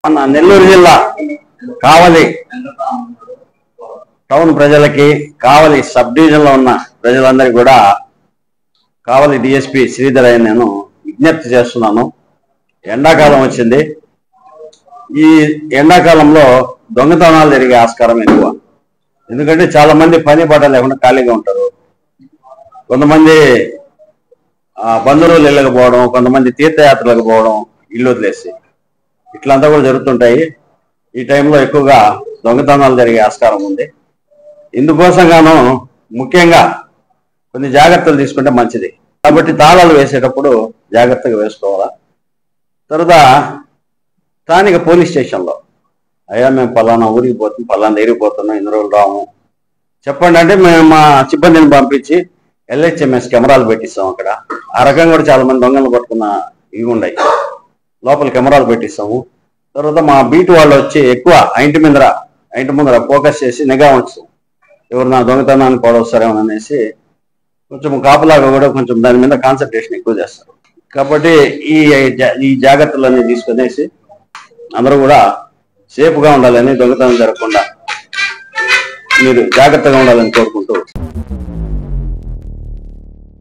మన నెల్లూరు జిల్లా కావలి టౌన్ ప్రజలకి, కావలి సబ్ డివిజన్ లో ఉన్న ప్రజలందరికీ కూడా కావలి డిఎస్పి శ్రీధర్ అని నేను విజ్ఞప్తి చేస్తున్నాను. ఎండాకాలం వచ్చింది. ఈ ఎండాకాలంలో దొంగతనాలు జరిగే ఆస్కారం ఎక్కువ. ఎందుకంటే చాలా మంది పని పాట లేకుండా ఖాళీగా ఉంటారు. కొంతమంది బంధువులు వెళ్ళకపోవడం, కొంతమంది తీర్థయాత్రలకు పోవడం, ఇల్లు వదిలేసి ఇట్లంతా కూడా జరుగుతుంటాయి. ఈ టైంలో ఎక్కువగా దొంగతనాలు జరిగే ఆస్కారం ఉంది. ఇందుకోసంగాను ముఖ్యంగా కొన్ని జాగ్రత్తలు తీసుకుంటే మంచిది. కాబట్టి తాళాలు వేసేటప్పుడు జాగ్రత్తగా వేసుకోవాలా. తర్వాత స్థానిక పోలీస్ స్టేషన్లో, అయ్యా మేము పలానా ఊరికి పోతున్నాం, పలానా ఎరిగిపోతున్నాం, ఇన్ని రోజులు రాము చెప్పండి అంటే మేము మా సిబ్బందిని పంపించి LHMS కెమెరాలు పెట్టిస్తాం. అక్కడ ఆ రకంగా కూడా చాలా మంది దొంగలు పట్టుకున్న ఇవి ఉన్నాయి. లోపల కెమెరాలు పెట్టిస్తాము. తర్వాత మా బీట్ వాళ్ళు వచ్చి ఎక్కువ ఇంటి ముందర ఫోకస్ చేసి నిఘా ఉంచుతాం. ఎవరు నా దొంగతనాన్ని పోడొస్తారేమో అనేసి కొంచెం కాపులాగా కూడా కొంచెం దాని మీద కాన్సన్ట్రేషన్ ఎక్కువ చేస్తారు. కాబట్టి ఈ జాగ్రత్తలన్నీ తీసుకునేసి అందరూ కూడా సేఫ్గా ఉండాలని, దొంగతనం జరగకుండా మీరు జాగ్రత్తగా ఉండాలని కోరుకుంటూ